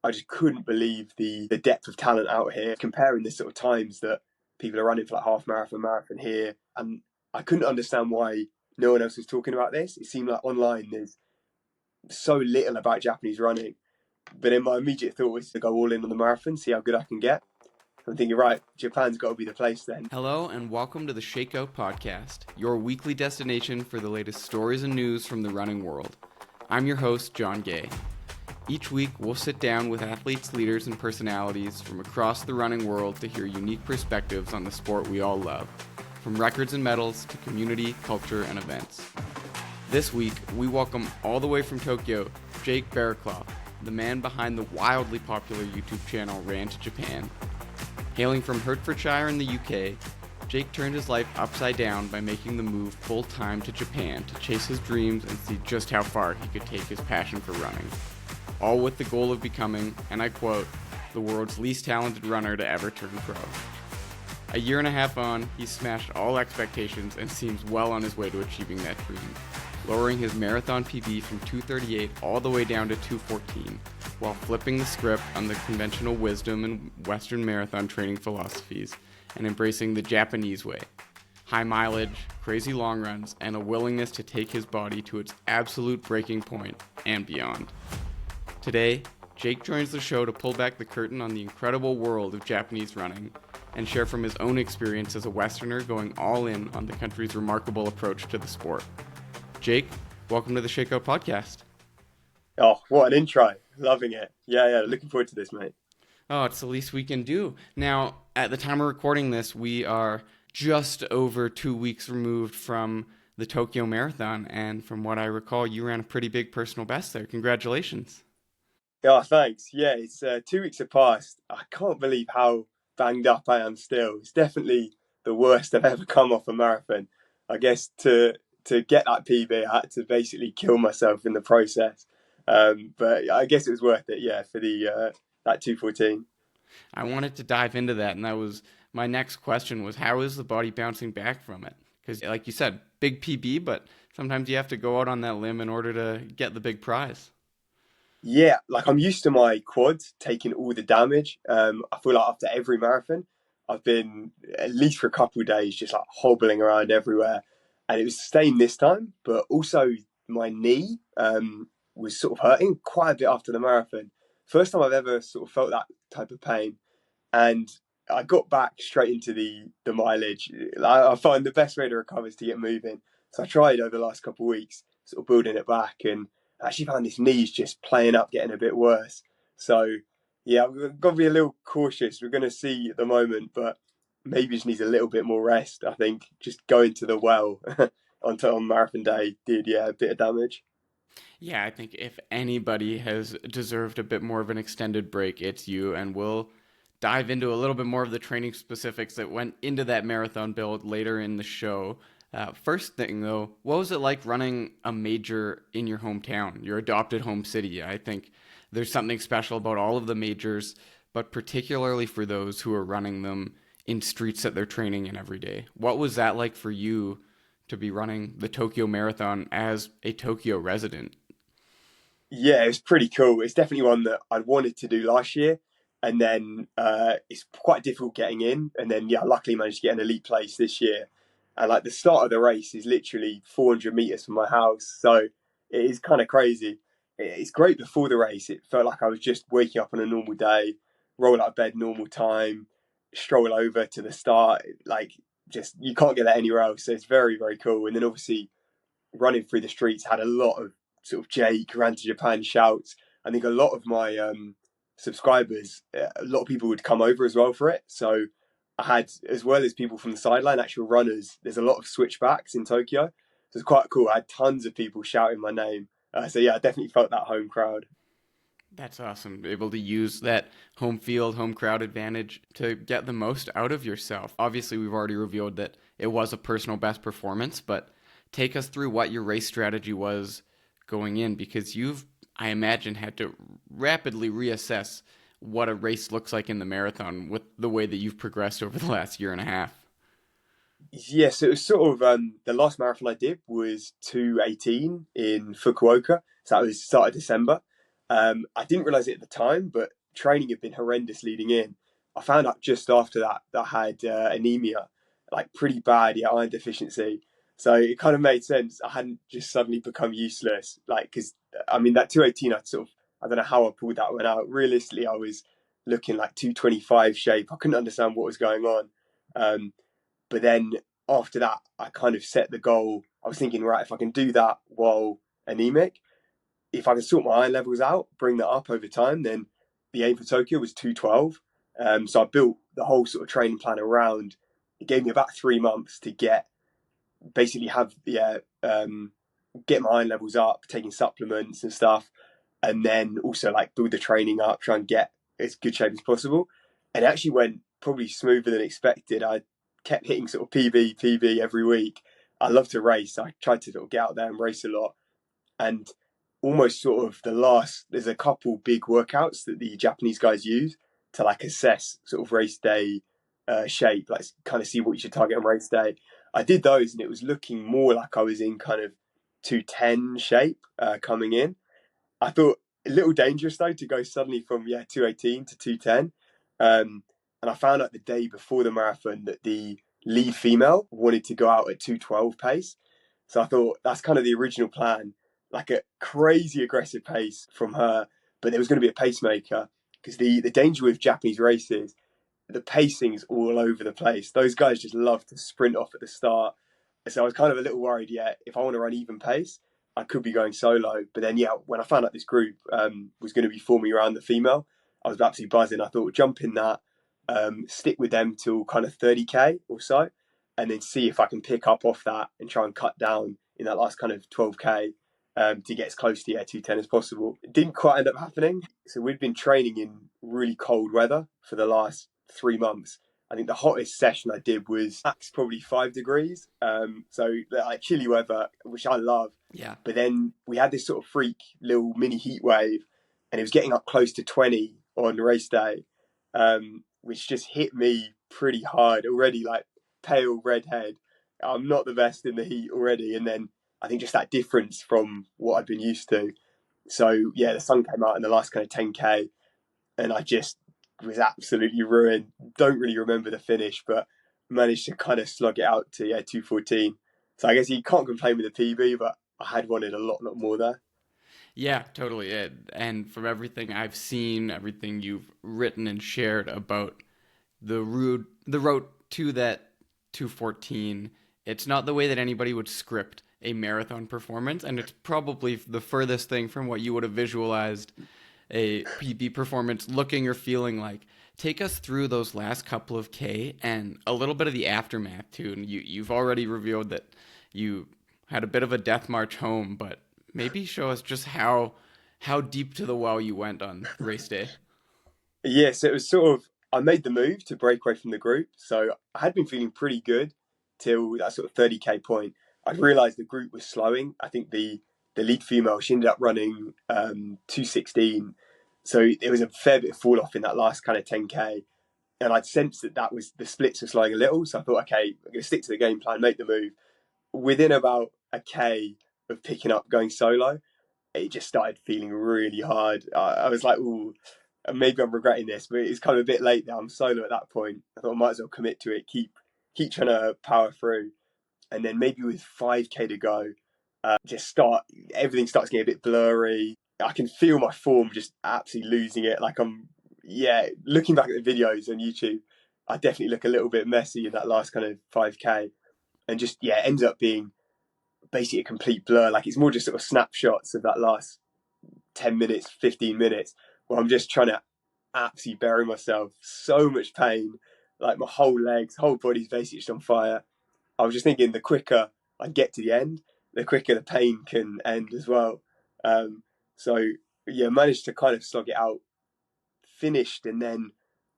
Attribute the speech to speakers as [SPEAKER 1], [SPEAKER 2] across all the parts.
[SPEAKER 1] I just couldn't believe the depth of talent out here, comparing the sort of times that people are running for like half marathon here. And I couldn't understand why no one else was talking about this. It seemed like online there's so little about Japanese running. But then my immediate thought was to go all in on the marathon, see how good I can get. I'm thinking, right, Japan's got to be the place then.
[SPEAKER 2] Hello and welcome to the Shakeout Podcast, your weekly destination for the latest stories and news from the running world. I'm your host, John Gay. Each week, we'll sit down with athletes, leaders, and personalities from across the running world to hear unique perspectives on the sport we all love, from records and medals to community, culture, and events. This week, we welcome all the way from Tokyo, Jake Barraclough, the man behind the wildly popular YouTube channel RanToJapan. Hailing from Hertfordshire in the UK, Jake turned his life upside down by making the move full-time to Japan to chase his dreams and see just how far he could take his passion for running. All with the goal of becoming, and I quote, the world's least talented runner to ever turn pro. A year and a half on, he's smashed all expectations and seems well on his way to achieving that dream, lowering his marathon PB from 2:38 all the way down to 2:14, while flipping the script on the conventional wisdom and Western marathon training philosophies and embracing the Japanese way. High mileage, crazy long runs, and a willingness to take his body to its absolute breaking point and beyond. Today, Jake joins the show to pull back the curtain on the incredible world of Japanese running and share from his own experience as a Westerner going all in on the country's remarkable approach to the sport. Jake, welcome to the Shakeout Podcast.
[SPEAKER 1] Oh, what an intro. Loving it. Yeah, looking forward to this, mate.
[SPEAKER 2] Oh, it's the least we can do. Now, at the time of recording this, we are just over 2 weeks removed from the Tokyo Marathon, and from what I recall, you ran a pretty big personal best there. Congratulations.
[SPEAKER 1] Oh, thanks. Yeah, it's 2 weeks have passed. I can't believe how banged up I am still. It's definitely the worst I've ever come off a marathon. I guess to get that PB, I had to basically kill myself in the process. But I guess it was worth it, yeah, for the that 2:14.
[SPEAKER 2] I wanted to dive into that, and that was my next question was, how is the body bouncing back from it? Because like you said, big PB, but sometimes you have to go out on that limb in order to get the big prize.
[SPEAKER 1] Yeah, like I'm used to my quads taking all the damage. I feel like after every marathon, I've been at least for a couple of days just like hobbling around everywhere. And it was the same this time, but also my knee was sort of hurting quite a bit after the marathon. First time I've ever sort of felt that type of pain. And I got back straight into the mileage. I find the best way to recover is to get moving. So I tried over the last couple of weeks, sort of building it back, and I actually found this knee's just playing up, getting a bit worse. So yeah, we've got to be a little cautious. We're going to see at the moment, but maybe just needs a little bit more rest. I think just going to the well on marathon day did, yeah, a bit of damage.
[SPEAKER 2] Yeah, I think if anybody has deserved a bit more of an extended break, it's you, and we'll dive into a little bit more of the training specifics that went into that marathon build later in the show. First thing, though, what was it like running a major in your hometown, your adopted home city? I think there's something special about all of the majors, but particularly for those who are running them in streets that they're training in every day. What was that like for you to be running the Tokyo Marathon as a Tokyo resident?
[SPEAKER 1] Yeah, it was pretty cool. It's definitely one that I wanted to do last year. And then it's quite difficult getting in. And then, yeah, luckily managed to get an elite place this year. And like the start of the race is literally 400 meters from my house. So it is kind of crazy. It's great before the race. It felt like I was just waking up on a normal day, roll out of bed, normal time, stroll over to the start. Like just, you can't get that anywhere else. So it's very, very cool. And then obviously running through the streets had a lot of sort of Jake, RanToJapan shouts. I think a lot of my subscribers, a lot of people would come over as well for it. So I had, as well as people from the sideline, actual runners, there's a lot of switchbacks in Tokyo. So it's quite cool. I had tons of people shouting my name. So yeah, I definitely felt that home crowd.
[SPEAKER 2] That's awesome. Able to use that home field, home crowd advantage to get the most out of yourself. Obviously, we've already revealed that it was a personal best performance, but take us through what your race strategy was going in, because you've, I imagine, had to rapidly reassess what a race looks like in the marathon with the way that you've progressed over the last year and a half.
[SPEAKER 1] Yes, it was sort of the last marathon I did was 2:18 in Fukuoka. So that was start of December. I didn't realise it at the time, but training had been horrendous leading in. I found out just after that I had anemia, like pretty bad, yeah, iron deficiency. So it kind of made sense. I hadn't just suddenly become useless, like because I mean that 218, I don't know how I pulled that one out. Realistically, I was looking like 225 shape. I couldn't understand what was going on. But then after that, I kind of set the goal. I was thinking, right, if I can do that while anemic, if I can sort my iron levels out, bring that up over time, then the aim for Tokyo was 212. So I built the whole sort of training plan around. It gave me about 3 months to basically get my iron levels up, taking supplements and stuff, and then also like build the training up, try and get as good shape as possible. And it actually went probably smoother than expected. I kept hitting sort of PB every week. I love to race. I tried to sort of get out there and race a lot. And almost sort of there's a couple big workouts that the Japanese guys use to like assess sort of race day shape, like kind of see what you should target on race day. I did those and it was looking more like I was in kind of 210 shape coming in. I thought a little dangerous though to go suddenly from 218 to 210. And I found out the day before the marathon that the lead female wanted to go out at 212 pace. So I thought that's kind of the original plan, like a crazy aggressive pace from her, but there was going to be a pacemaker because the danger with Japanese races, the pacing's all over the place. Those guys just love to sprint off at the start. So I was kind of a little worried, if I want to run even pace, I could be going solo. But then, when I found out this group was going to be forming around the female, I was absolutely buzzing. I thought, jump in that, stick with them till kind of 30k or so, and then see if I can pick up off that and try and cut down in that last kind of 12k to get as close to 210 as possible. It didn't quite end up happening. So we'd been training in really cold weather for the last 3 months. I think the hottest session I did was max probably 5 degrees. So like chilly weather, which I love.
[SPEAKER 2] Yeah.
[SPEAKER 1] But then we had this sort of freak little mini heat wave, and it was getting up close to 20 on race day, which just hit me pretty hard already, like pale red head. I'm not the best in the heat already. And then I think just that difference from what I'd been used to. So the sun came out in the last kind of 10k, and I just was absolutely ruined. Don't really remember the finish, but managed to kind of slug it out to 214. So I guess you can't complain with the PB, but I had wanted a lot more there.
[SPEAKER 2] Yeah, totally. And from everything I've seen, everything you've written and shared about the road to that 214, it's not the way that anybody would script a marathon performance, and it's probably the furthest thing from what you would have visualized a PB performance looking or feeling like. Take us through those last couple of K and a little bit of the aftermath too. And you've already revealed that you had a bit of a death march home, but maybe show us just how deep to the well you went on race day.
[SPEAKER 1] Yes, it was sort of, I made the move to break away from the group. So I had been feeling pretty good till that sort of 30k point. I realised the group was slowing. I think the lead female, she ended up running 216. So there was a fair bit of fall off in that last kind of 10k. And I'd sensed that was the splits were slowing a little. So I thought, okay, I'm going to stick to the game plan, make the move. Within about a K of picking up going solo, it just started feeling really hard. I was like, ooh, maybe I'm regretting this, but it's kind of a bit late now. I'm solo at that point. I thought I might as well commit to it, keep trying to power through. And then maybe with 5k to go, everything starts getting a bit blurry. I can feel my form just absolutely losing it. Like looking back at the videos on YouTube, I definitely look a little bit messy in that last kind of 5k, and just it ends up being basically a complete blur. Like it's more just sort of snapshots of that last 10 minutes, 15 minutes, where I'm just trying to absolutely bury myself. So much pain, like my whole legs, whole body's basically just on fire. I was just thinking the quicker I get to the end, the quicker the pain can end as well. So managed to kind of slog it out, finished, and then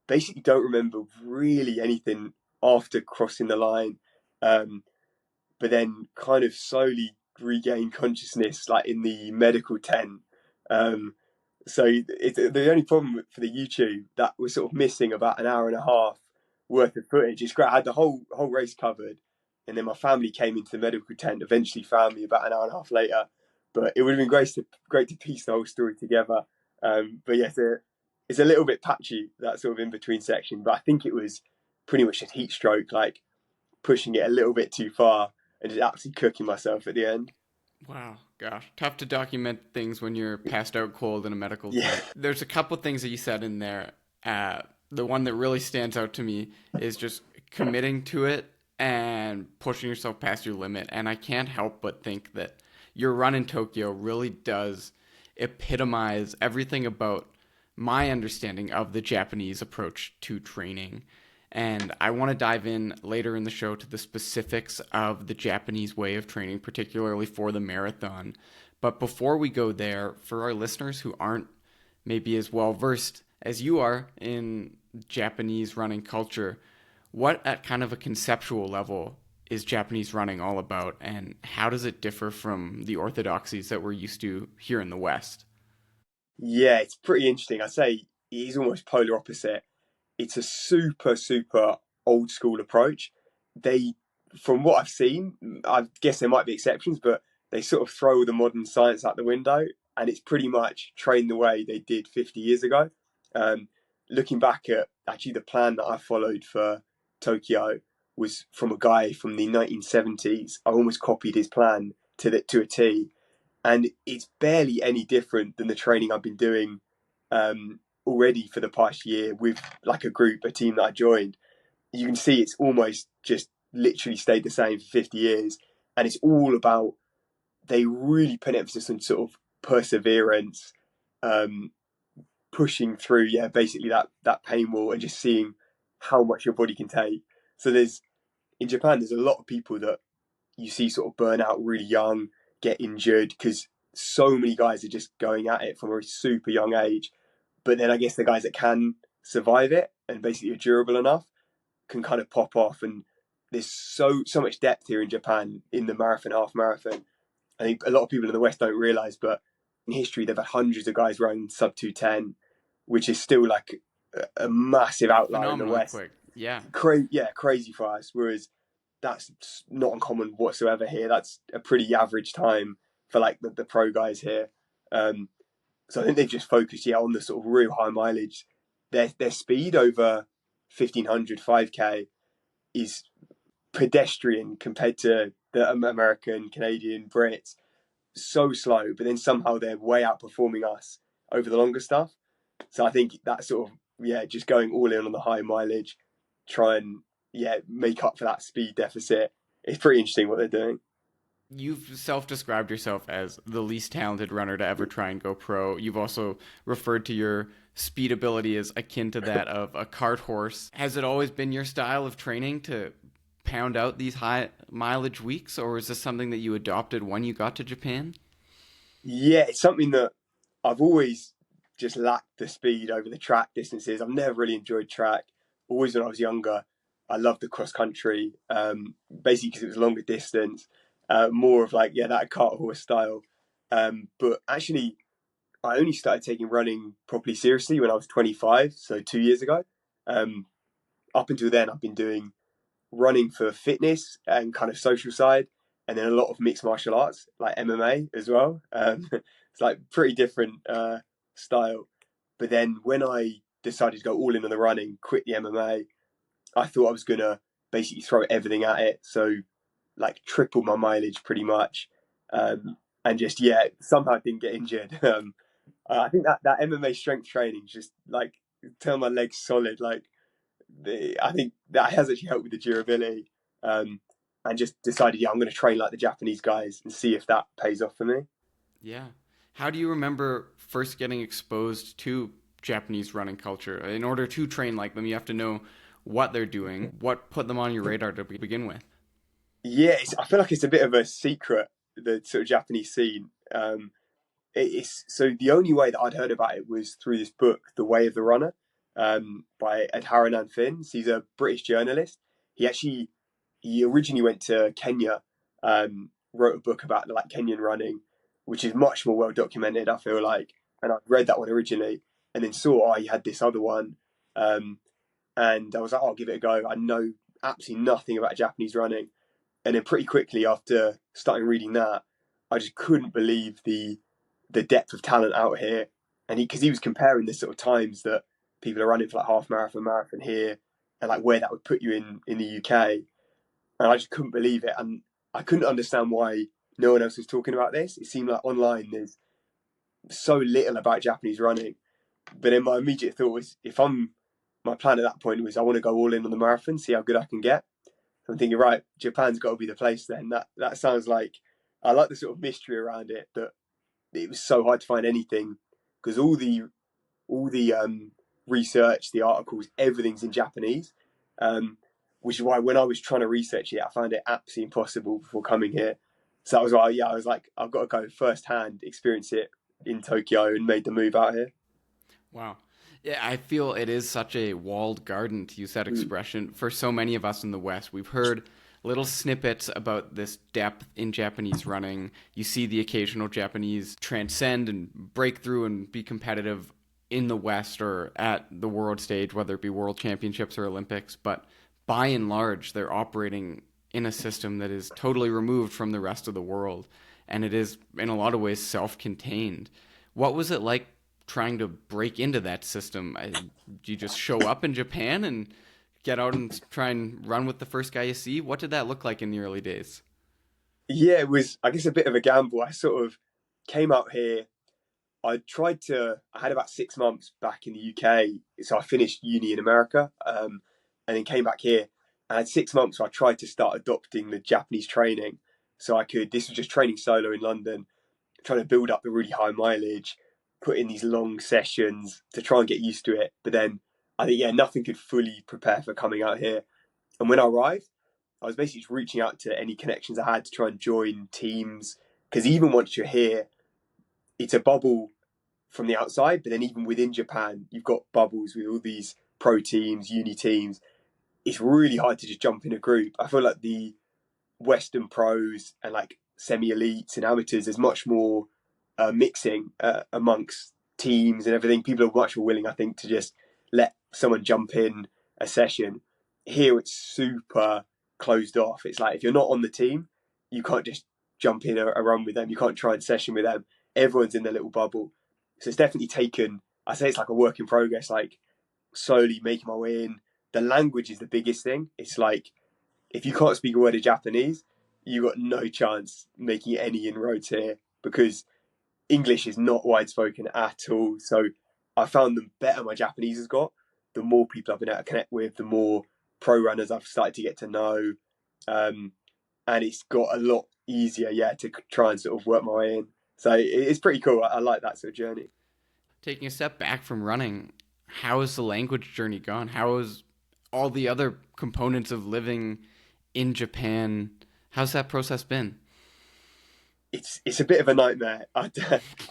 [SPEAKER 1] basically don't remember really anything after crossing the line. But then kind of slowly regained consciousness, like in the medical tent. So the only problem for the YouTube that was sort of missing about an hour and a half worth of footage. It's great. I had the whole race covered, and then my family came into the medical tent. Eventually, found me about an hour and a half later. But it would have been great to piece the whole story together. But yeah, it's a little bit patchy, that sort of in between section. But I think it was pretty much a heat stroke, like pushing it a little bit too far and just absolutely cooking myself at the end.
[SPEAKER 2] Wow, gosh, tough to document things when you're passed out cold in a medical
[SPEAKER 1] Yeah,
[SPEAKER 2] tent. There's a couple things that you said in there. The one that really stands out to me is just committing to it and pushing yourself past your limit. And I can't help but think that your run in Tokyo really does epitomize everything about my understanding of the Japanese approach to training. And I want to dive in later in the show to the specifics of the Japanese way of training, particularly for the marathon. But before we go there, for our listeners who aren't maybe as well versed as you are in Japanese running culture, what at kind of a conceptual level is Japanese running all about, and how does it differ from the orthodoxies that we're used to here in the West?
[SPEAKER 1] yeah, it's pretty interesting. I say he's almost polar opposite. It's a super, super old school approach. They, from what I've seen, I guess there might be exceptions, but they sort of throw the modern science out the window, and it's pretty much train the way they did 50 years ago. Um, Looking back at actually the plan that I followed for Tokyo was from a guy from the 1970s. I almost copied his plan to a T, and it's barely any different than the training I've been doing already for the past year with like a group, a team that I joined. You can see it's almost just literally stayed the same for 50 years, and it's all about, they really put emphasis on sort of perseverance, um, pushing through, yeah, basically that pain wall and just seeing how much your body can take. So there's in Japan, there's a lot of people that you see sort of burn out really young, get injured because so many guys are just going at it from a super young age. But then I guess the guys that can survive it and basically are durable enough can kind of pop off. And there's so much depth here in Japan in the marathon, half marathon. I think a lot of people in the West don't realize, but in history they've had hundreds of guys running sub 210, which is still like a massive outlier in the
[SPEAKER 2] Phenomenally
[SPEAKER 1] West.
[SPEAKER 2] quick. Yeah.
[SPEAKER 1] Crazy for us. Whereas that's not uncommon whatsoever here. That's a pretty average time for like the pro guys here. So I think they've just focused, yeah, on the sort of real high mileage. Their speed over 1500, 5K is pedestrian compared to the American, Canadian, Brits. So slow, but then somehow they're way outperforming us over the longer stuff. So I think that sort of, yeah, just going all in on the high mileage, try and, yeah, make up for that speed deficit. It's pretty interesting what they're doing.
[SPEAKER 2] You've self-described yourself as the least talented runner to ever try and go pro. You've also referred to your speed ability as akin to that of a cart horse. Has it always been your style of training to pound out these high mileage weeks, or is this something that you adopted when you got to Japan?
[SPEAKER 1] Yeah, it's something that I've always just lacked the speed over the track distances. I've never really enjoyed track. Always when I was younger, I loved the cross country, basically because it was longer distance, more of like, yeah, that cart horse style. But actually, I only started taking running properly seriously when I was 25, so 2 years ago. Um, Up until then, I've been doing running for fitness and kind of social side, and then a lot of mixed martial arts like MMA as well. It's like pretty different style. But then when I decided to go all in on the running, quit the MMA, I thought I was gonna basically throw everything at it. So like triple my mileage pretty much, and just, yeah, somehow didn't get injured. I think that MMA strength training just like turned my legs solid. Like I think that has actually helped with the durability. Um, and just decided, yeah, I'm going to train like the Japanese guys and see if that pays off for me.
[SPEAKER 2] Yeah. How do you remember first getting exposed to Japanese running culture? In order to train like them, you have to know what they're doing. What put them on your radar to begin with?
[SPEAKER 1] Yeah, I feel like it's a bit of a secret, the sort of Japanese scene. It's so the only way that I'd heard about it was through this book, The Way of the Runner, by Adharanan Finns. He's a British journalist. He originally went to Kenya, wrote a book about like Kenyan running, which is much more well documented, I feel like. And I read that one originally, and then saw, he had this other one, um, and I was like, I'll give it a go. I know absolutely nothing about Japanese running, and then pretty quickly after starting reading that, I just couldn't believe the depth of talent out here. and because he was comparing the sort of times that people are running for like half marathon here, and like where that would put you in the UK, and I just couldn't believe it, and I couldn't understand why no one else was talking about this. It seemed like online there's so little about Japanese running, but then my immediate thought was, my plan at that point was I want to go all in on the marathon, see how good I can get. So I'm thinking, right, Japan's got to be the place then. That sounds like, I like the sort of mystery around it, that it was so hard to find anything, because all the research, the articles, everything's in Japanese, which is why when I was trying to research it, I found it absolutely impossible before coming here. So that was why, I was like, I've got to go firsthand, experience it in Tokyo, and made the move out here.
[SPEAKER 2] Wow. Yeah, I feel it is such a walled garden, to use that expression, for so many of us in the West. We've heard little snippets about this depth in Japanese running. You see the occasional Japanese transcend and break through and be competitive in the West or at the world stage, whether it be World Championships or Olympics. But by and large, they're operating in a system that is totally removed from the rest of the world. And it is, in a lot of ways, self-contained. What was it like trying to break into that system? Do you just show up in Japan and get out and try and run with the first guy you see? What did that look like in the early days?
[SPEAKER 1] Yeah, it was, I guess, a bit of a gamble. I sort of came out here. I had about 6 months back in the UK. So I finished uni in America, and then came back here. I had 6 months, so I tried to start adopting the Japanese training. So this was just training solo in London, trying to build up the really high mileage, put in these long sessions to try and get used to it. But then I think, nothing could fully prepare for coming out here. And when I arrived, I was basically just reaching out to any connections I had to try and join teams. Because even once you're here, it's a bubble from the outside, but then even within Japan, you've got bubbles with all these pro teams, uni teams. It's really hard to just jump in a group. I feel like the Western pros and like semi-elites and amateurs, there's much more mixing amongst teams and everything. People are much more willing, I think, to just let someone jump in a session. Here it's super closed off. It's like if you're not on the team, you can't just jump in a run with them. You can't try and session with them. Everyone's in their little bubble. So it's definitely taken, I say it's like a work in progress, like slowly making my way in. The language is the biggest thing. It's like, if you can't speak a word of Japanese, you got no chance making any inroads here, because English is not wide spoken at all. So I found the better my Japanese has got, the more people I've been able to connect with, the more pro runners I've started to get to know. And it's got a lot easier, to try and sort of work my way in. So it's pretty cool. I like that sort of journey.
[SPEAKER 2] Taking a step back from running, how has the language journey gone? How has all the other components of living in Japan, how's that process been?
[SPEAKER 1] It's a bit of a nightmare. I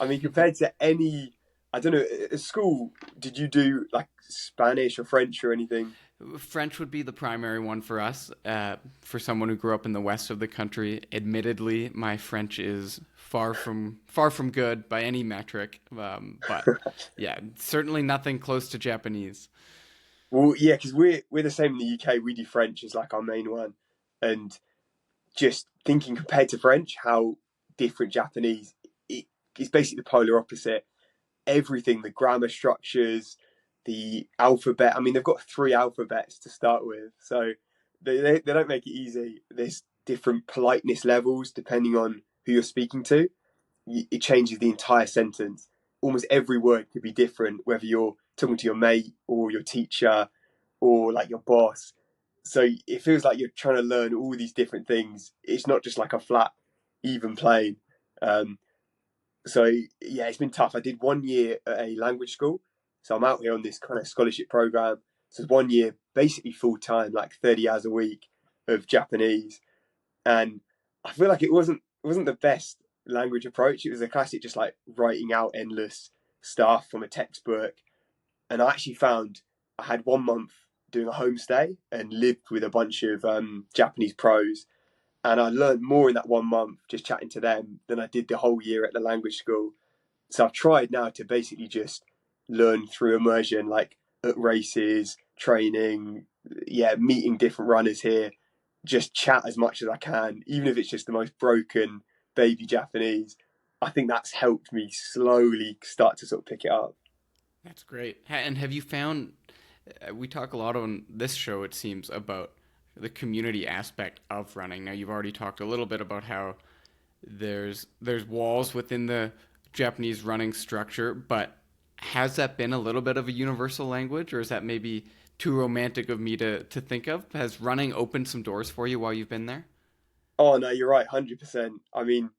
[SPEAKER 1] mean, compared to any, I don't know, at school, did you do like Spanish or French or anything?
[SPEAKER 2] French would be the primary one for us. For someone who grew up in the west of the country, admittedly, my French is far from good by any metric. But yeah, certainly nothing close to Japanese.
[SPEAKER 1] Well, yeah, because we're the same in the UK. We do French as like our main one, and just thinking compared to French, how different Japanese. It's basically the polar opposite. Everything, the grammar structures, the alphabet. I mean, they've got 3 alphabets to start with, so they don't make it easy. There's different politeness levels depending on who you're speaking to. It changes the entire sentence. Almost every word could be different, whether you're talking to your mate or your teacher or like your boss. So it feels like you're trying to learn all these different things. It's not just like a flat, even plane. Um, so yeah, it's been tough. I did 1 year at a language school, so I'm out here on this kind of scholarship program. So it's 1 year, basically full time, like 30 hours a week of Japanese, and I feel like it wasn't the best language approach. It was a classic, just like writing out endless stuff from a textbook. And I actually found I had 1 month doing a homestay and lived with a bunch of Japanese pros, and I learned more in that 1 month just chatting to them than I did the whole year at the language school. So I've tried now to basically just learn through immersion, like at races, training, meeting different runners here, just chat as much as I can, even if it's just the most broken baby Japanese. I think that's helped me slowly start to sort of pick it up.
[SPEAKER 2] That's great. And have you found, we talk a lot on this show, it seems, about the community aspect of running. Now, you've already talked a little bit about how there's walls within the Japanese running structure, but has that been a little bit of a universal language, or is that maybe too romantic of me to think of? Has running opened some doors for you while you've been there?
[SPEAKER 1] Oh no, you're right, 100%. I mean,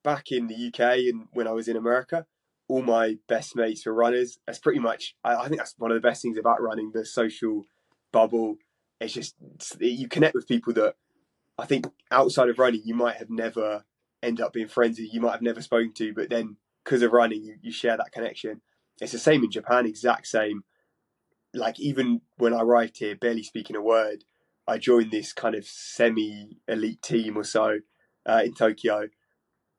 [SPEAKER 1] back in the UK and when I was in America, all my best mates were runners. That's pretty much, I think that's one of the best things about running, the social bubble. It's just, you connect with people that I think outside of running, you might have never end up being friends with, you might have never spoken to, but then because of running, you share that connection. It's the same in Japan, exact same. Like even when I arrived here, barely speaking a word, I joined this kind of semi-elite team or so in Tokyo,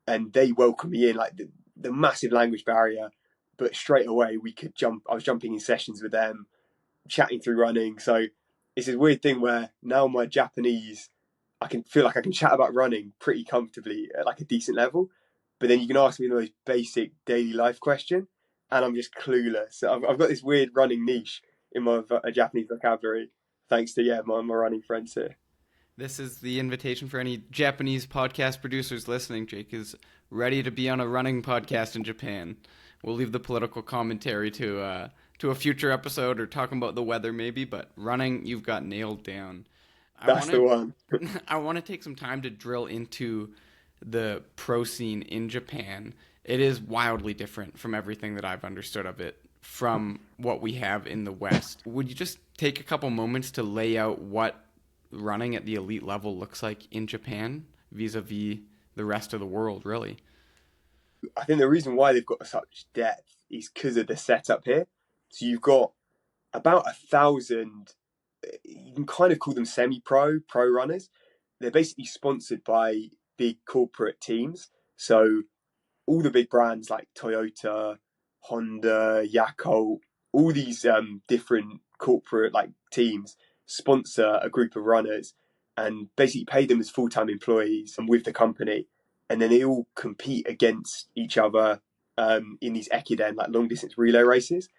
[SPEAKER 1] and they welcomed me in like the massive language barrier, but straight away we could jump. I was jumping in sessions with them, chatting through running. So it's this weird thing where now my Japanese, I can feel like I can chat about running pretty comfortably at like a decent level. But then you can ask me the most basic daily life question, and I'm just clueless. So I've got this weird running niche in my Japanese vocabulary, thanks to my running friends here.
[SPEAKER 2] This is the invitation for any Japanese podcast producers listening. Jake is ready to be on a running podcast in Japan. We'll leave the political commentary to a future episode or talking about the weather maybe, but running you've got nailed down.
[SPEAKER 1] That's the one.
[SPEAKER 2] I want to take some time to drill into the pro scene in Japan. It is wildly different from everything that I've understood of it from what we have in the West. Would you just take a couple moments to lay out what running at the elite level looks like in Japan vis-a-vis the rest of the world, really?
[SPEAKER 1] I think the reason why they've got such depth is because of the setup here. So you've got about 1,000, you can kind of call them semi-pro, pro runners. They're basically sponsored by big corporate teams. So all the big brands like Toyota, Honda, Yakult, all these different corporate like teams sponsor a group of runners and basically pay them as full-time employees and with the company. And then they all compete against each other in these ekiden, like long distance relay races.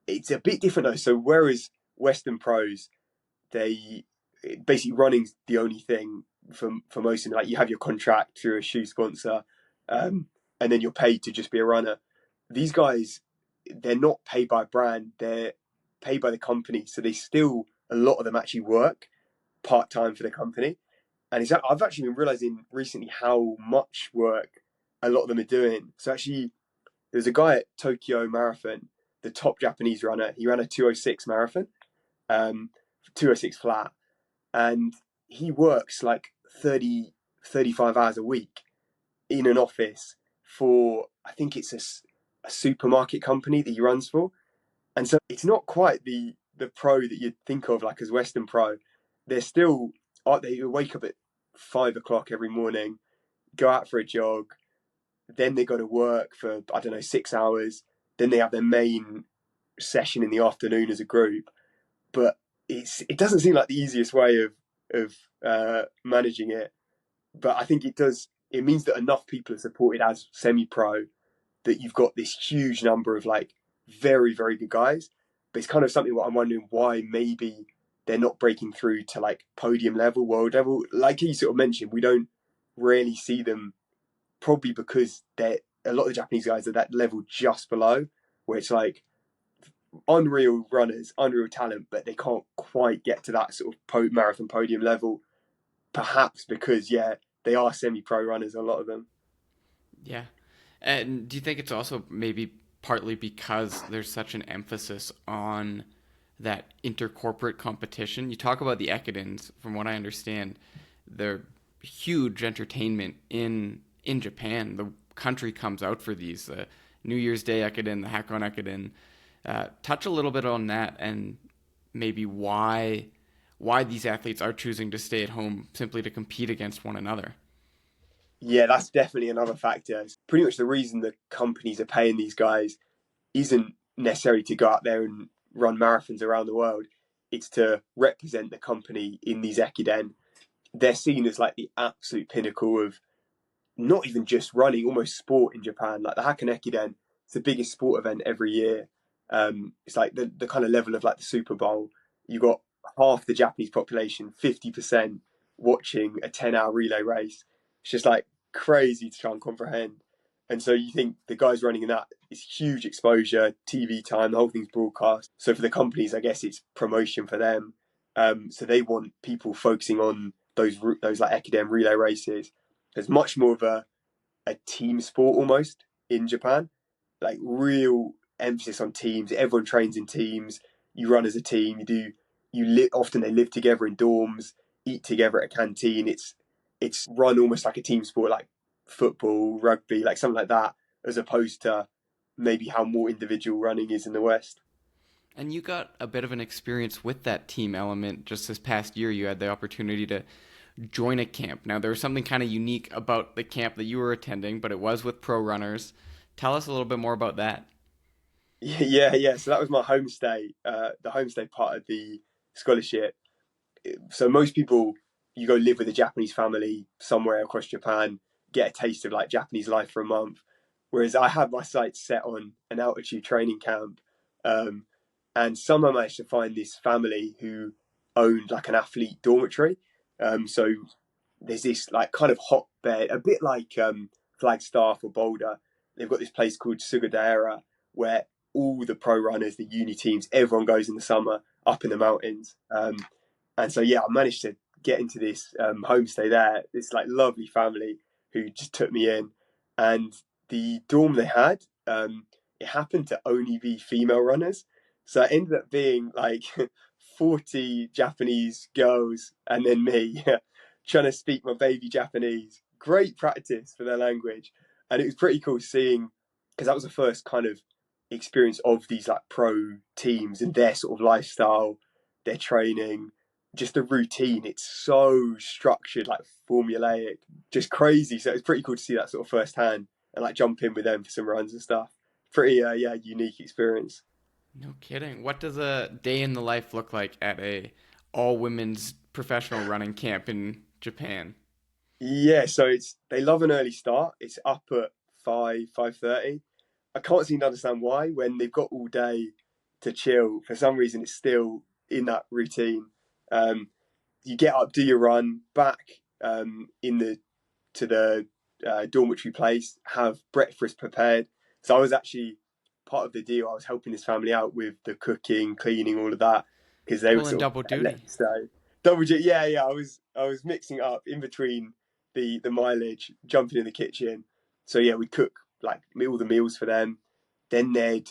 [SPEAKER 1] It's a bit different though. So whereas Western pros, they basically running's the only thing for most of them. Like you have your contract through a shoe sponsor, and then you're paid to just be a runner. These guys, they're not paid by a brand, they're paid by the company. So they still, a lot of them actually work part-time for the company. And I've actually been realizing recently how much work a lot of them are doing. So actually, there's a guy at Tokyo Marathon, the top Japanese runner. He ran a 206 marathon, 206 flat. And he works like 30, 35 hours a week in an office for, I think it's a supermarket company that he runs for. And so it's not quite the pro that you'd think of like as Western pro. They're still, they wake up at 5 o'clock every morning, go out for a jog, then they go to work for, I don't know, 6 hours. Then they have their main session in the afternoon as a group. But it doesn't seem like the easiest way of managing it. But I think it does. It means that enough people are supported as semi-pro that you've got this huge number of like very, very good guys. But it's kind of something what I'm wondering why maybe they're not breaking through to like podium level, world level. Like you sort of mentioned, we don't really see them, probably because they're a lot of the Japanese guys are that level just below, where it's like unreal runners, unreal talent, but they can't quite get to that sort of marathon podium level. Perhaps because they are semi-pro runners, a lot of them.
[SPEAKER 2] Yeah. And do you think it's also maybe partly because there's such an emphasis on that intercorporate competition? You talk about the ekidens, from what I understand, they're huge entertainment in Japan. The country comes out for these, the New Year's Day ekiden, the Hakon ekiden. Touch a little bit on that and maybe why these athletes are choosing to stay at home simply to compete against one another.
[SPEAKER 1] Yeah, that's definitely another factor. It's pretty much the reason that companies are paying these guys isn't necessarily to go out there and run marathons around the world. It's to represent the company in these ekiden. They're seen as like the absolute pinnacle of not even just running, almost sport in Japan. Like the Hakanekiden, it's the biggest sport event every year. It's like the kind of level of like the Super Bowl. You got half the Japanese population, 50% watching a 10-hour relay race. It's just like crazy to try and comprehend. And so you think the guys running in that is huge exposure, TV time, the whole thing's broadcast. So for the companies, I guess it's promotion for them. So they want people focusing on those like Ekiden relay races. There's much more of a team sport almost in Japan, like real emphasis on teams. Everyone trains in teams. You run as a team. Often they live together in dorms, eat together at a canteen. It's run almost like a team sport, like football, rugby, like something like that, as opposed to maybe how more individual running is in the West.
[SPEAKER 2] And you got a bit of an experience with that team element just this past year. You had the opportunity to join a camp. Now, there was something kind of unique about the camp that you were attending, but it was with pro runners. Tell us a little bit more about that.
[SPEAKER 1] Yeah. So that was my homestay, the homestay part of the scholarship. So most people, you go live with a Japanese family somewhere across Japan, get a taste of like Japanese life for a month. Whereas I had my sights set on an altitude training camp, and somehow managed to find this family who owned like an athlete dormitory. So there's this like kind of hotbed, a bit like Flagstaff or Boulder. They've got this place called Sugadaera where all the pro runners, the uni teams, everyone goes in the summer up in the mountains. And so yeah, I managed to get into this homestay there. This like lovely family who just took me in, and the dorm they had, it happened to only be female runners. So it ended up being like 40 Japanese girls and then me trying to speak my baby Japanese. Great practice for their language. And it was pretty cool seeing, because that was the first kind of experience of these like pro teams and their sort of lifestyle, their training, just the routine. It's so structured, like formulaic, just crazy. So it's pretty cool to see that sort of firsthand and like jump in with them for some runs and stuff. Pretty unique experience.
[SPEAKER 2] No kidding. What does a day in the life look like at a all women's professional running camp in Japan?
[SPEAKER 1] Yeah, so they love an early start. It's up at 5:30. I can't seem to understand why when they've got all day to chill. For some reason, it's still in that routine. Um, you get up, do your run, back in the to the dormitory place, have breakfast prepared. So I was actually part of the deal. I was helping this family out with the cooking, cleaning, all of that, because they were
[SPEAKER 2] Pulling
[SPEAKER 1] sort of
[SPEAKER 2] double
[SPEAKER 1] let
[SPEAKER 2] duty.
[SPEAKER 1] me stay. Double duty, yeah. I was mixing it up in between the mileage, jumping in the kitchen. So yeah, we cook like all the meals for them. Then they'd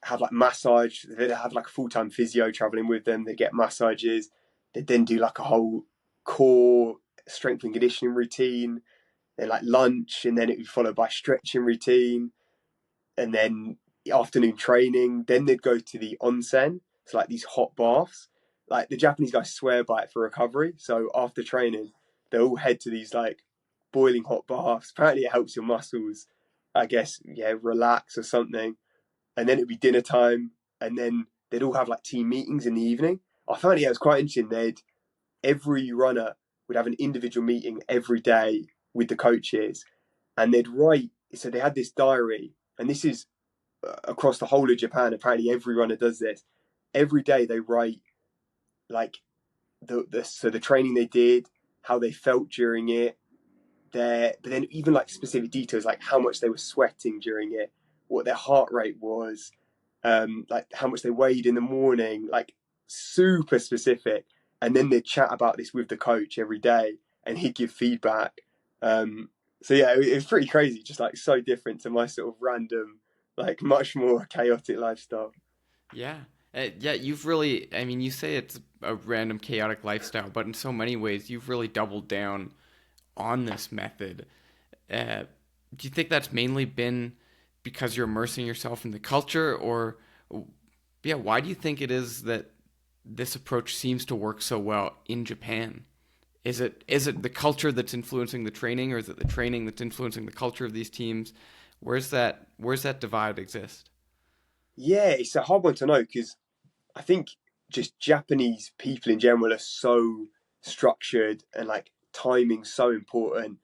[SPEAKER 1] have like massage. They'd have like a full-time physio traveling with them. They get massages. They'd then do like a whole core strength and conditioning routine. Then like lunch, and then it would be followed by stretching routine, and then afternoon training. Then they'd go to the onsen, so like these hot baths. Like the Japanese guys swear by it for recovery. So after training, they all head to these like boiling hot baths. Apparently, it helps your muscles, I guess, yeah, relax or something. And then it'd be dinner time, and then they'd all have like team meetings in the evening. I found it was quite interesting. Every runner would have an individual meeting every day with the coaches, and they'd write. So they had this diary, and this is across the whole of Japan. Apparently, every runner does this. Every day they write like the training they did, how they felt during it, but then even like specific details like how much they were sweating during it, what their heart rate was, like how much they weighed in the morning, like super specific. And then they'd chat about this with the coach every day, and he'd give feedback. So yeah, it was pretty crazy, just like so different to my sort of random, like much more chaotic lifestyle.
[SPEAKER 2] Yeah. Yeah, you've really, I mean, you say it's a random chaotic lifestyle, but in so many ways, you've really doubled down on this method. Uh, do you think that's mainly been because you're immersing yourself in the culture, or yeah, why do you think it is that this approach seems to work so well in Japan? Is it the culture that's influencing the training, or is it the training that's influencing the culture of these teams? Where's that divide exist?
[SPEAKER 1] Yeah, it's a hard one to know because I think just Japanese people in general are so structured, and like timing so important.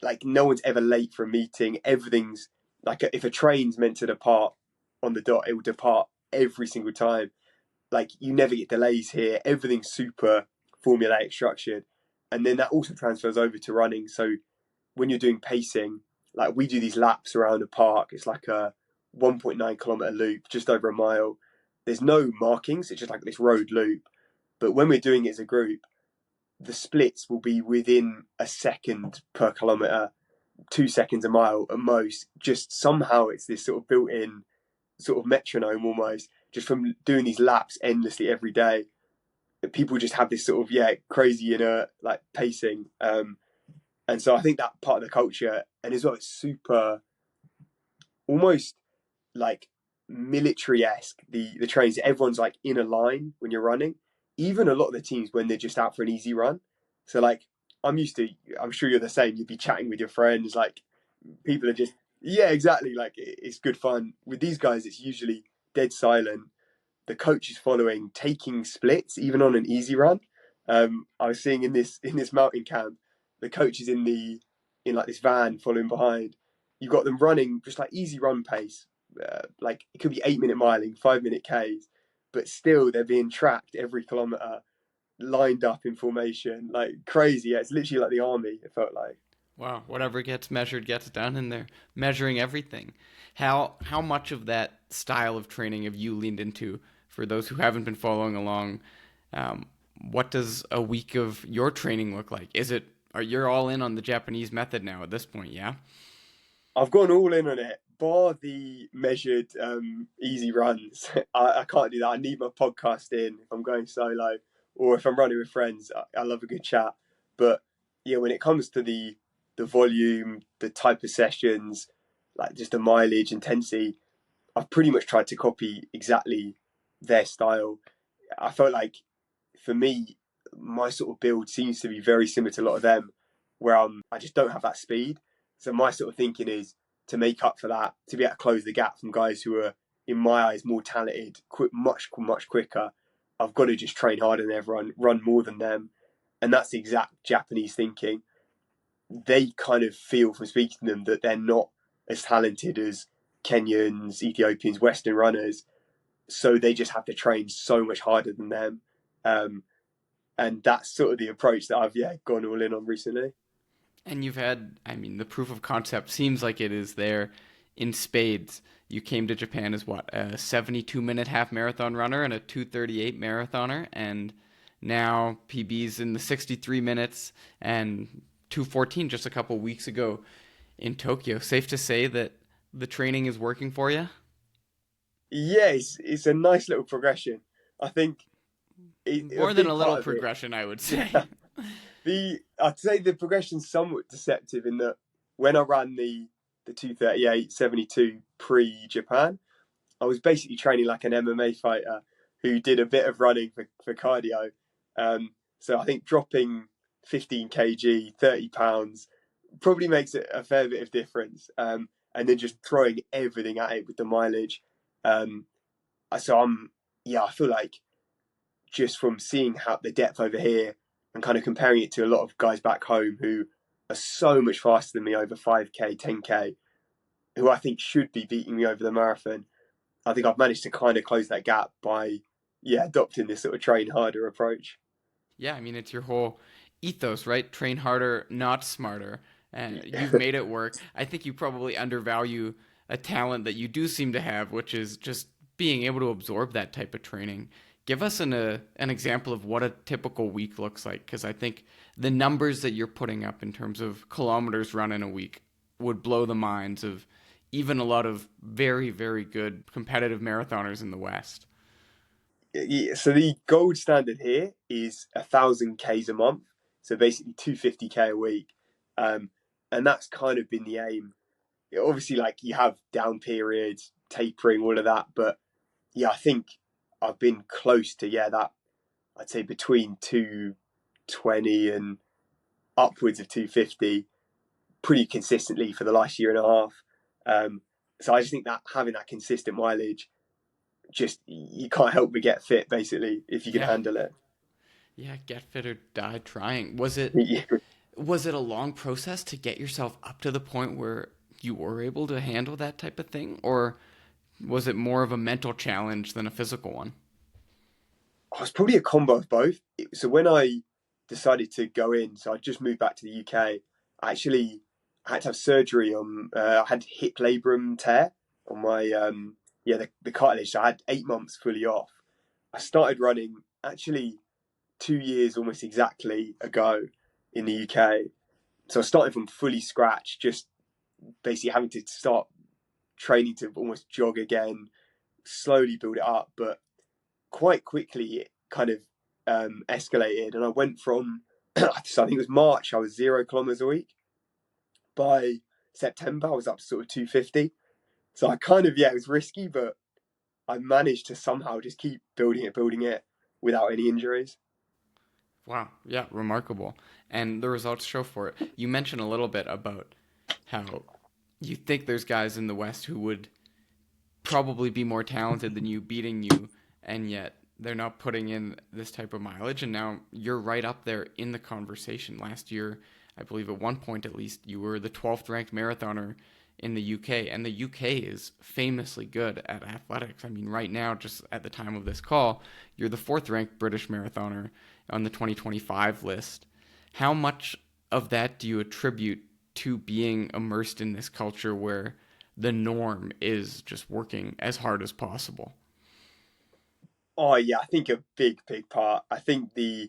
[SPEAKER 1] like no one's ever late for a meeting. Everything's like if a train's meant to depart on the dot, it will depart every single time. Like you never get delays here. Everything's super formulaic structured, and then that also transfers over to running. So when you're doing pacing, like we do these laps around a park. It's like a 1.9 kilometer loop, just over a mile. There's no markings. It's just like this road loop. But when we're doing it as a group, the splits will be within a second per kilometer, 2 seconds a mile at most. Just somehow it's this sort of built-in sort of metronome almost, just from doing these laps endlessly every day. People just have this sort of crazy inner like pacing, and so I think that part of the culture, and as well, it's super almost like military-esque. The trains, everyone's like in a line when you're running. Even a lot of the teams when they're just out for an easy run. So like I'm sure you're the same. You'd be chatting with your friends, like people are just exactly. Like it's good fun. With these guys, it's usually dead silent. The coach is following, taking splits even on an easy run. I was seeing in this mountain camp, the coach is in like this van following behind. You've got them running just like easy run pace, like it could be 8 minute miling, 5 minute Ks, but still they're being tracked every kilometer, lined up in formation, like crazy. Yeah, it's literally like the army. It felt like.
[SPEAKER 2] Wow, whatever gets measured gets done, and they're measuring everything. How much of that style of training have you leaned into? For those who haven't been following along, what does a week of your training look like? Are you all in on the Japanese method now at this point? Yeah.
[SPEAKER 1] I've gone all in on it, bar the measured easy runs. I can't do that. I need my podcast in if I'm going solo or if I'm running with friends. I love a good chat. But yeah, when it comes to the volume, the type of sessions, like just the mileage, intensity, I've pretty much tried to copy exactly their style. I felt like for me, my sort of build seems to be very similar to a lot of them, where I just don't have that speed. So my sort of thinking is to make up for that, to be able to close the gap from guys who are, in my eyes, more talented, much quicker. I've got to just train harder than everyone, run more than them, and that's the exact Japanese thinking. They kind of feel from speaking to them that they're not as talented as Kenyans, Ethiopians, Western runners, so they just have to train so much harder than them. Um, and that's sort of the approach that I've gone all in on recently.
[SPEAKER 2] And you've had, I mean, the proof of concept seems like it is there in spades. You came to Japan as what, a 72-minute half marathon runner and a 2:38 marathoner, and now PB's in the 63 minutes and 2:14 just a couple weeks ago in Tokyo. Safe to say that the training is working for you?
[SPEAKER 1] Yes, it's a nice little progression. I think a
[SPEAKER 2] More than a
[SPEAKER 1] big
[SPEAKER 2] little
[SPEAKER 1] part of it.
[SPEAKER 2] progression, I would say.
[SPEAKER 1] Yeah, I'd say the progression's somewhat deceptive in that when I ran the 2:38.72 pre Japan, I was basically training like an MMA fighter who did a bit of running for cardio. So I think dropping 15 kg, 30 pounds probably makes it a fair bit of difference. And then just throwing everything at it with the mileage. Um, so I feel like just from seeing how the depth over here and kind of comparing it to a lot of guys back home who are so much faster than me over 5K, 10K, who I think should be beating me over the marathon. I think I've managed to kind of close that gap by adopting this sort of train harder approach.
[SPEAKER 2] Yeah, I mean, it's your whole ethos, right? Train harder, not smarter. And you've made it work. I think you probably undervalue a talent that you do seem to have, which is just being able to absorb that type of training. Give us an example of what a typical week looks like, because I think the numbers that you're putting up in terms of kilometers run in a week would blow the minds of even a lot of very, very good competitive marathoners in the West.
[SPEAKER 1] Yeah, so the gold standard here is 1,000 Ks a month, so basically 250K a week, and that's kind of been the aim. Obviously, like you have down periods, tapering, all of that, but I think I've been close to that. I'd say between 220 and upwards of 250 pretty consistently for the last year and a half. So I just think that having that consistent mileage, just you can't help but get fit basically if you can
[SPEAKER 2] Yeah,
[SPEAKER 1] handle it.
[SPEAKER 2] yeah, get fit or die trying. Was it?
[SPEAKER 1] Yeah.
[SPEAKER 2] Was it a long process to get yourself up to the point where you were able to handle that type of thing? Or was it more of a mental challenge than a physical one?
[SPEAKER 1] I was probably a combo of both. So when I decided to go in, so I just moved back to the UK. I had to have surgery on. I had hip labrum tear on my the cartilage. So I had 8 months fully off. I started running actually 2 years almost exactly ago in the UK. So I started from fully scratch, just basically having to start training to almost jog again, slowly build it up, but quite quickly it kind of escalated, and I went from so I think it was March I was 0 kilometers a week. By September I was up to sort of 250. So I kind of it was risky, but I managed to somehow just keep building it without any injuries.
[SPEAKER 2] Wow. Yeah, remarkable. And the results show for it. You mentioned a little bit about how you think there's guys in the West who would probably be more talented than you, beating you, and yet they're not putting in this type of mileage. And now you're right up there in the conversation. Last year, I believe at one point at least, you were the 12th ranked marathoner in the UK, and the UK is famously good at athletics. I mean, right now, just at the time of this call, you're the 4th ranked British marathoner on the 2025 list. How much of that do you attribute to being immersed in this culture where the norm is just working as hard as possible?
[SPEAKER 1] Oh yeah, I think a big part. I think you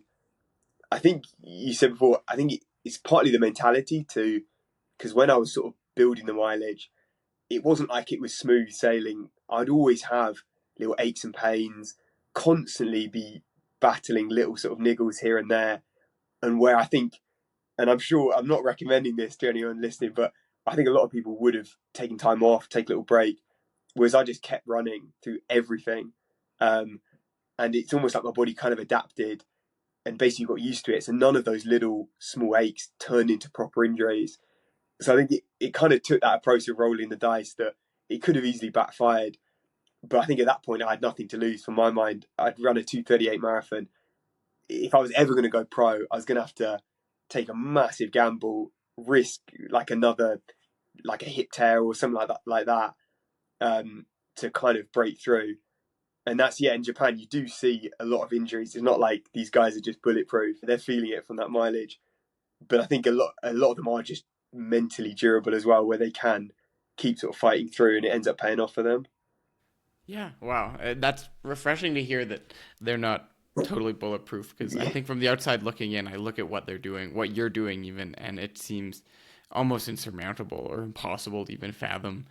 [SPEAKER 1] said before. I think it's partly the mentality too, because when I was sort of building the mileage, it wasn't like it was smooth sailing. I'd always have little aches and pains, constantly be battling little sort of niggles here and there. And where I think, and I'm sure I'm not recommending this to anyone listening, but I think a lot of people would have taken time off, take a little break, whereas I just kept running through everything. Um, and it's almost like my body kind of adapted and basically got used to it. So none of those little small aches turned into proper injuries. So I think it kind of took that approach of rolling the dice that it could have easily backfired. But I think at that point I had nothing to lose from my mind. I'd run a 2:38 marathon. If I was ever going to go pro, I was going to have to take a massive gamble, risk like a hip tear or something like that, to kind of break through. And that's in Japan you do see a lot of injuries. It's not like these guys are just bulletproof. They're feeling it from that mileage. But I think a lot of them are just mentally durable as well, where they can keep sort of fighting through, and it ends up paying off for them.
[SPEAKER 2] Yeah, wow. That's refreshing to hear that they're not totally bulletproof, because I
[SPEAKER 1] Yeah.
[SPEAKER 2] think from the outside looking in, I look at what they're doing, what you're doing even, and it seems almost insurmountable or impossible to even fathom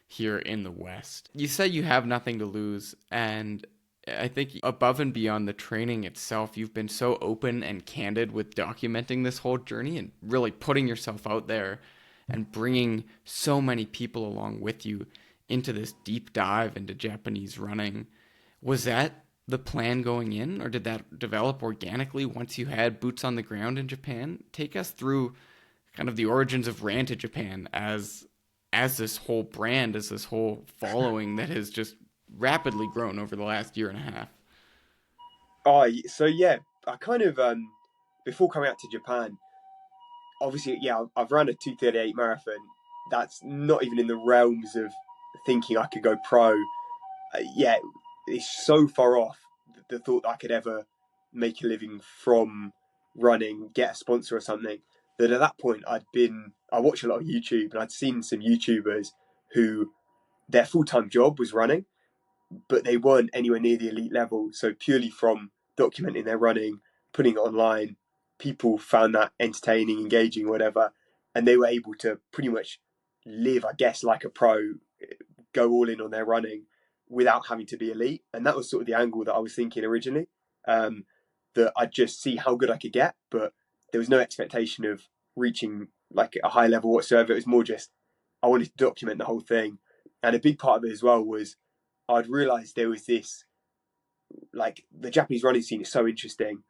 [SPEAKER 2] here in the West. You said you have nothing to lose, and I think above and beyond the training itself, you've been so open and candid with documenting this whole journey and really putting yourself out there and bringing so many people along with you into this deep dive into Japanese running. Was that the plan going in, or did that develop organically once you had boots on the ground in Japan? Take us through kind of the origins of RanToJapan as this whole brand, as this whole following that has just rapidly grown over the last year and a half.
[SPEAKER 1] I kind of before coming out to Japan, obviously, I've run a 2:38 marathon. That's not even in the realms of thinking I could go pro. It's so far off the thought that I could ever make a living from running, get a sponsor or something. That at that point I watched a lot of YouTube, and I'd seen some YouTubers who their full-time job was running, but they weren't anywhere near the elite level. So purely from documenting their running, putting it online, people found that entertaining, engaging, whatever, and they were able to pretty much live, I guess, like a pro, go all in on their running without having to be elite. And that was sort of the angle that I was thinking originally, that I'd just see how good I could get, but there was no expectation of reaching like a high level whatsoever. It was more just I wanted to document the whole thing. And a big part of it as well was I'd realised there was this, like, the Japanese running scene is so interesting,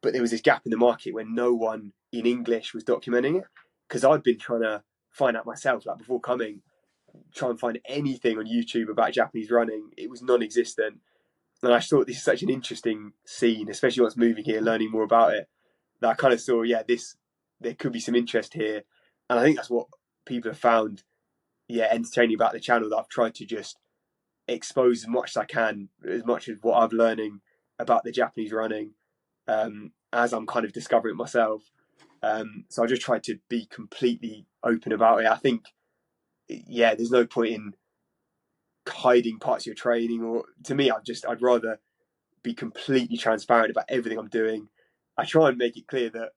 [SPEAKER 1] but there was this gap in the market where no one in English was documenting it. Because I'd been trying to find out myself, like before coming, try and find anything on YouTube about Japanese running. It was non-existent. And I thought this is such an interesting scene, especially once moving here, learning more about it, that I kind of saw, this there could be some interest here. And I think that's what people have found, entertaining about the channel, that I've tried to just expose as much as I can, as much of what I'm learning about the Japanese running, as I'm kind of discovering it myself. So I just tried to be completely open about it. I think, there's no point in hiding parts of your training, or to me, I'd rather be completely transparent about everything I'm doing. I try and make it clear that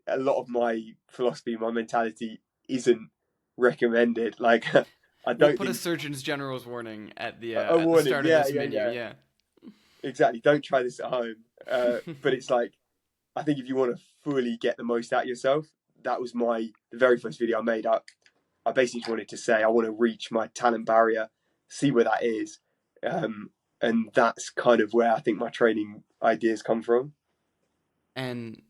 [SPEAKER 1] a lot of my philosophy, my mentality isn't recommended. Like, I
[SPEAKER 2] We'll
[SPEAKER 1] don't
[SPEAKER 2] put a
[SPEAKER 1] think
[SPEAKER 2] Surgeon's General's warning at
[SPEAKER 1] a
[SPEAKER 2] the
[SPEAKER 1] warning.
[SPEAKER 2] start of this menu. Yeah.
[SPEAKER 1] Exactly. Don't try this at home. But it's like, I think if you want to fully get the most out of yourself, that was the very first video I made. I basically wanted to say I want to reach my talent barrier, see where that is, and that's kind of where I think my training ideas come from.
[SPEAKER 2] And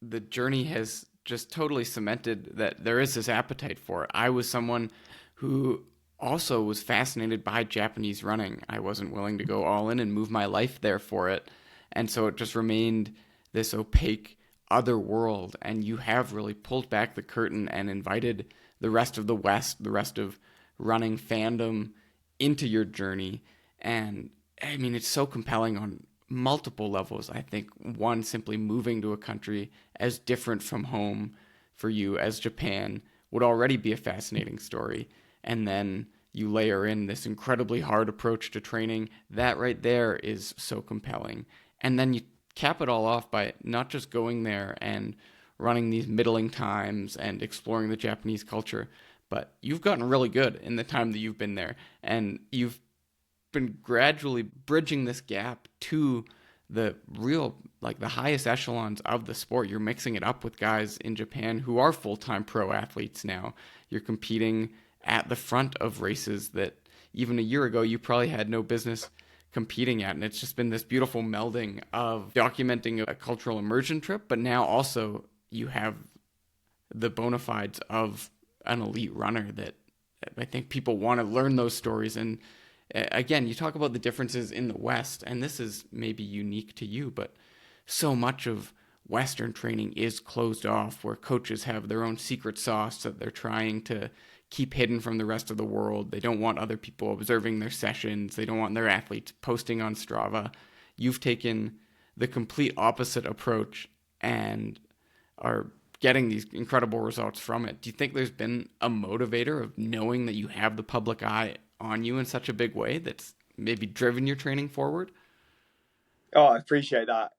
[SPEAKER 2] the journey has just totally cemented that there is this appetite for it. I was someone who also was fascinated by Japanese running. I wasn't willing to go all in and move my life there for it. And so it just remained this opaque other world. And you have really pulled back the curtain and invited the rest of the West, the rest of running fandom into your journey. And I mean, it's so compelling on multiple levels. I think one, simply moving to a country as different from home for you as Japan would already be a fascinating story. And then you layer in this incredibly hard approach to training. That right there is so compelling. And then you cap it all off by not just going there and running these middling times and exploring the Japanese culture, but you've gotten really good in the time that you've been there. And you've been gradually bridging this gap to the real, like the highest echelons of the sport. You're mixing it up with guys in Japan who are full-time pro athletes now. You're competing at the front of races that even a year ago you probably had no business competing at. And it's just been this beautiful melding of documenting a cultural immersion trip, but now also you have the bona fides of an elite runner that I think people want to learn those stories. And again, you talk about the differences in the West, and this is maybe unique to you, but so much of Western training is closed off, where coaches have their own secret sauce that they're trying to keep hidden from the rest of the world. They don't want other people observing their sessions. They don't want their athletes posting on Strava. You've taken the complete opposite approach and are getting these incredible results from it. Do you think there's been a motivator of knowing that you have the public eye on you in such a big way that's maybe driven your training forward?
[SPEAKER 1] Oh, I appreciate that.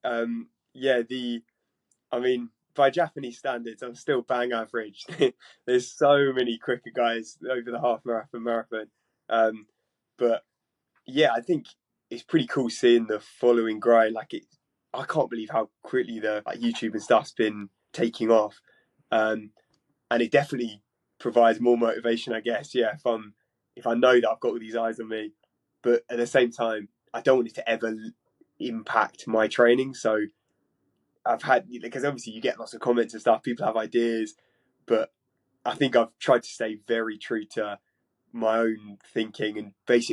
[SPEAKER 1] I mean, by Japanese standards, I'm still bang average. There's so many quicker guys over the half marathon. Um, but I think it's pretty cool seeing the following growing. I can't believe how quickly the YouTube and stuff's been taking off, and it definitely provides more motivation, I guess. Yeah, if I know that I've got all these eyes on me, but at the same time, I don't want it to ever impact my training. So I've had, because obviously you get lots of comments and stuff, people have ideas, but I think I've tried to stay very true to my own thinking, and put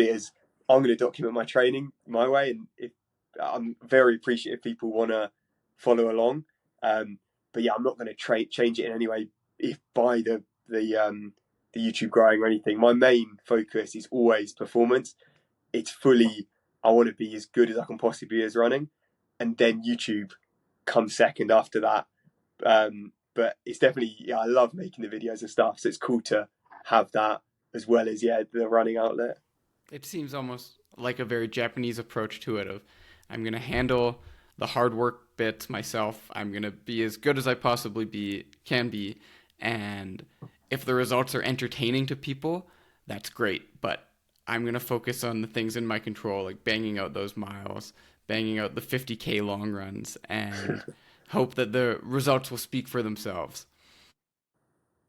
[SPEAKER 1] it as, I'm going to document my training my way, and if I'm very appreciative if people want to follow along, but I'm not going to change it in any way if by the YouTube growing or anything. My main focus is always performance. It's fully, I want to be as good as I can possibly be as running, and then YouTube comes second after that. But it's definitely, I love making the videos and stuff, so it's cool to have that as well as the running outlet.
[SPEAKER 2] It seems almost like a very Japanese approach to it of, I'm going to handle the hard work bits myself. I'm going to be as good as I possibly can be. And if the results are entertaining to people, that's great. But I'm going to focus on the things in my control, like banging out those miles, banging out the 50K long runs, and hope that the results will speak for themselves.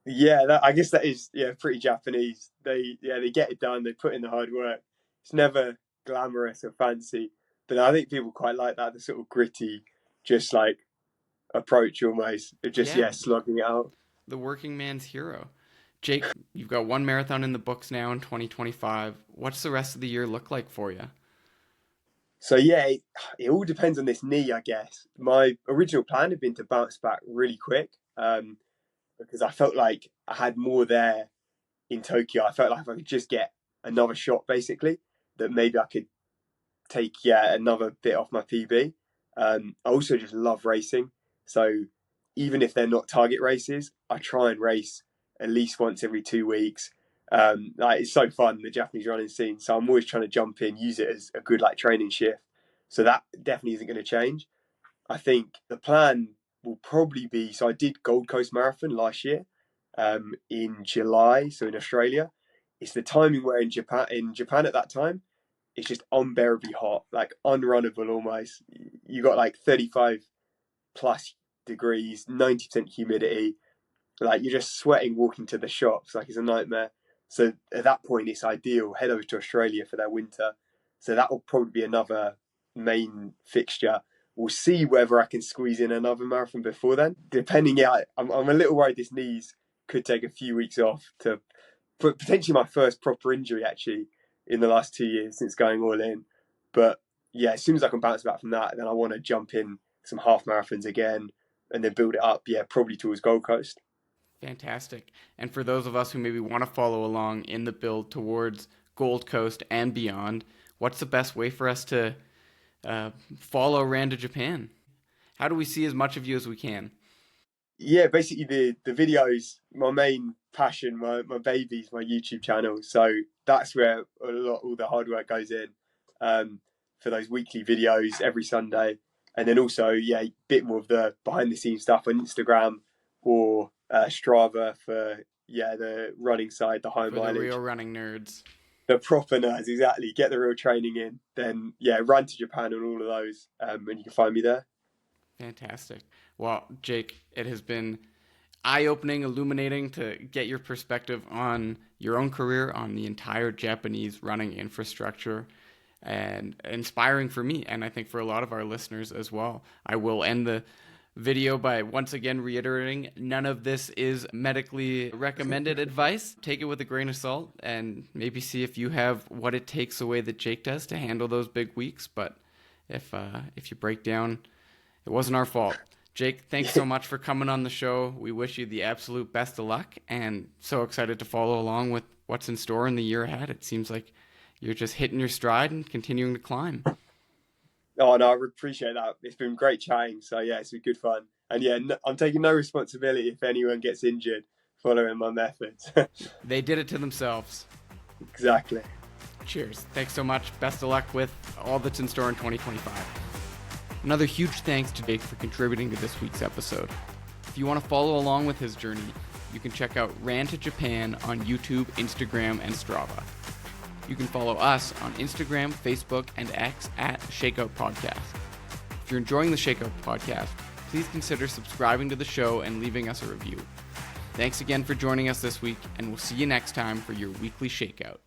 [SPEAKER 1] I guess that is pretty Japanese. They get it done. They put in the hard work. It's never glamorous or fancy, but I think people quite like that, the sort of gritty, just like approach almost. Just slogging it out.
[SPEAKER 2] The working man's hero. Jake, you've got one marathon in the books now in 2025. What's the rest of the year look like for you?
[SPEAKER 1] So yeah, it all depends on this knee, I guess. My original plan had been to bounce back really quick, because I felt like I had more there in Tokyo. I felt like if I could just get another shot, basically, that maybe I could take another bit off my PB. I also just love racing, so even if they're not target races, I try and race at least once every 2 weeks. Like it's so fun, the Japanese running scene. So I'm always trying to jump in, use it as a good like training shift. So that definitely isn't going to change. I think the plan will probably be, so I did Gold Coast Marathon last year, in July, so in Australia. It's the timing where in Japan at that time, it's just unbearably hot, like unrunnable almost. You got like 35 plus degrees, 90% humidity. Like you're just sweating walking to the shops, like it's a nightmare. So at that point, it's ideal. Head over to Australia for their winter. So that will probably be another main fixture. We'll see whether I can squeeze in another marathon before then. Depending, I'm a little worried this knees could take a few weeks off to potentially my first proper injury actually in the last 2 years since going all in. But yeah, as soon as I can bounce back from that, then I want to jump in some half marathons again and then build it up. Yeah, probably towards Gold Coast.
[SPEAKER 2] Fantastic. And for those of us who maybe want to follow along in the build towards Gold Coast and beyond, what's the best way for us to follow RanToJapan? How do we see as much of you as we can?
[SPEAKER 1] Yeah, basically the videos, my main passion, my baby's my YouTube channel. So that's where all the hard work goes in, for those weekly videos every Sunday. And then also, a bit more of the behind the scenes stuff on Instagram or Strava for, the running side, the high mileage.
[SPEAKER 2] The real running nerds.
[SPEAKER 1] The proper nerds, exactly. Get the real training in. Then, RanToJapan on all of those, and you can find me there.
[SPEAKER 2] Fantastic. Well, Jake, it has been eye-opening, illuminating to get your perspective on your own career, on the entire Japanese running infrastructure, and inspiring for me, and I think for a lot of our listeners as well. I will end the video by once again reiterating, none of this is medically recommended advice. Take it with a grain of salt and maybe see if you have what it takes the way that Jake does to handle those big weeks. But if you break down, it wasn't our fault. Jake, thanks so much for coming on the show. We wish you the absolute best of luck and so excited to follow along with what's in store in the year ahead. It seems like you're just hitting your stride and continuing to climb.
[SPEAKER 1] Oh, no, I appreciate that. It's been great chatting. So, it's been good fun. And, I'm taking no responsibility if anyone gets injured following my methods.
[SPEAKER 2] They did it to themselves.
[SPEAKER 1] Exactly.
[SPEAKER 2] Cheers. Thanks so much. Best of luck with all that's in store in 2025. Another huge thanks to Jake for contributing to this week's episode. If you want to follow along with his journey, you can check out RanToJapan on YouTube, Instagram, and Strava. You can follow us on Instagram, Facebook, and X at Shakeout Podcast. If you're enjoying the Shakeout Podcast, please consider subscribing to the show and leaving us a review. Thanks again for joining us this week, and we'll see you next time for your weekly Shakeout.